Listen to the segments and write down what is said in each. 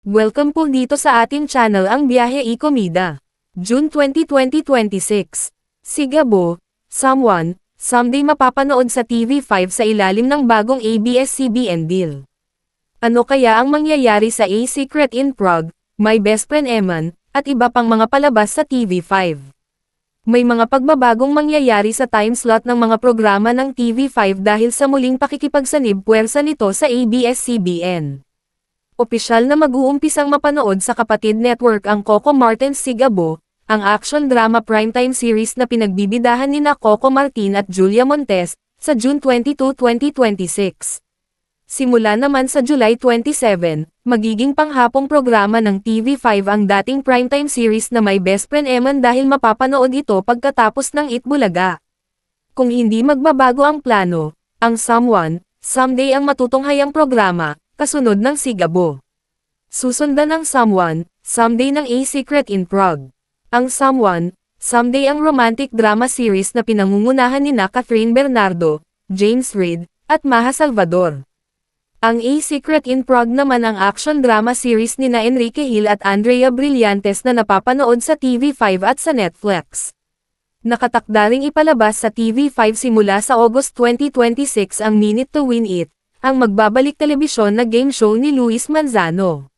Welcome po dito sa ating channel ang Biyahe Komida. June 20, 2026. Sigabo, Someone, Someday mapapanood sa TV5 sa ilalim ng bagong ABS-CBN deal. Ano kaya ang mangyayari sa A Secret in Prague, My Best Friend Eman, at iba pang mga palabas sa TV5? May mga pagbabagong mangyayari sa time slot ng mga programa ng TV5 dahil sa muling pakikipagsanib puwersa nito sa ABS-CBN. Opisyal na mag-uumpisang mapanood sa kapatid network ang Coco Martin's Sigabo, ang action-drama primetime series na pinagbibidahan nina Coco Martin at Julia Montes, sa June 22, 2026. Simula naman sa July 27, magiging panghapong programa ng TV5 ang dating primetime series na My Best Friend Eman dahil mapapanood ito pagkatapos ng Itbulaga. Kung hindi magbabago ang plano, ang Someone, Someday ang matutunghayang programa, kasunod ng Sigabo. Susundan ng Someone, Someday ng A Secret in Prague. Ang Someone, Someday ang romantic drama series na pinangungunahan nina Catherine Bernardo, James Reid, at Maha Salvador. Ang A Secret in Prague naman ang action drama series nina Enrique Hill at Andrea Brillantes na napapanood sa TV5 at sa Netflix. Nakatakda ring ipalabas sa TV5 simula sa August 2026 ang Minute to Win It, ang magbabalik telebisyon na game show ni Luis Manzano.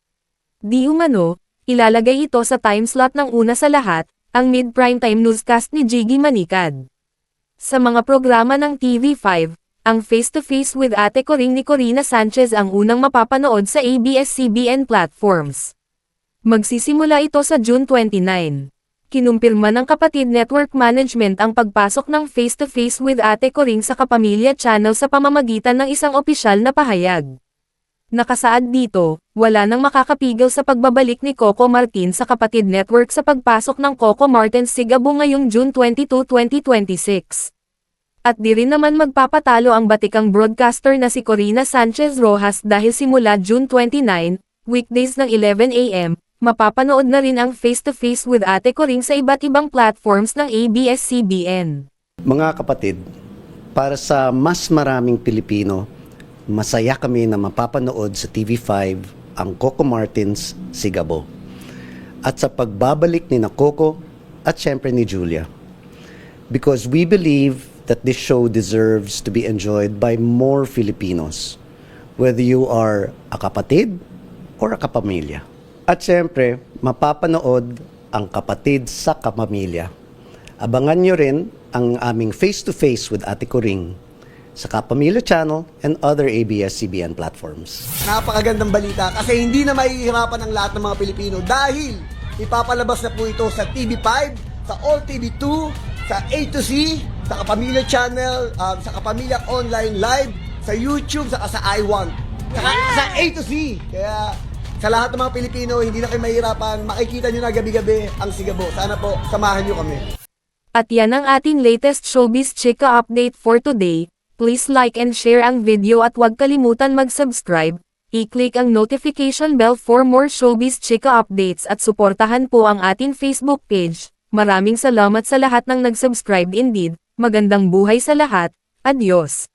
Di umano, ilalagay ito sa time slot ng una sa lahat, ang mid-primetime newscast ni Jiggy Manikad. Sa mga programa ng TV5, ang Face to Face with Ate Coring ni Corina Sanchez ang unang mapapanood sa ABS-CBN platforms. Magsisimula ito sa June 29. Kinumpirma ng kapatid network management ang pagpasok ng Face to Face with Ate Coring sa Kapamilya Channel sa pamamagitan ng isang opisyal na pahayag. Nakasaad dito, wala nang makakapigil sa pagbabalik ni Coco Martin sa kapatid network sa pagpasok ng Coco Martin's Sigabo ngayong June 22, 2026. At di rin naman magpapatalo ang batikang broadcaster na si Corina Sanchez Rojas dahil simula June 29, weekdays ng 11 AM, mapapanood na rin ang Face to Face with Ate Coring sa iba't ibang platforms ng ABS-CBN. Mga kapatid, para sa mas maraming Pilipino, masaya kami na mapapanood sa TV5 ang Coco Martin's Sigabo. At sa pagbabalik ni na Coco at syempre ni Julia. Because we believe that this show deserves to be enjoyed by more Filipinos, whether you are a kapatid or a kapamilya. At syempre, mapapanood ang kapatid sa kapamilya. Abangan nyo rin ang aming face-to-face with Ate Coring sa Kapamilya Channel and other ABS-CBN platforms. Napakagandang balita kasi hindi na mahihirapan ang lahat ng mga Pilipino dahil ipapalabas na po ito sa TV5, sa All TV2, sa A to Z, sa Kapamilya Channel, sa Kapamilya Online Live, sa YouTube, sa iWant, sa A to Z. Kaya sa lahat ng mga Pilipino, hindi na kayo mahihirapan, makikita nyo na gabi-gabi ang Sigabo. Sana po, samahan nyo kami. At yan ang ating latest Showbiz Chika update for today. Please like and share ang video at huwag kalimutan mag-subscribe. I-click ang notification bell for more Showbiz Chika updates at suportahan po ang ating Facebook page. Maraming salamat sa lahat ng nag-subscribe indeed. Magandang buhay sa lahat. Adios.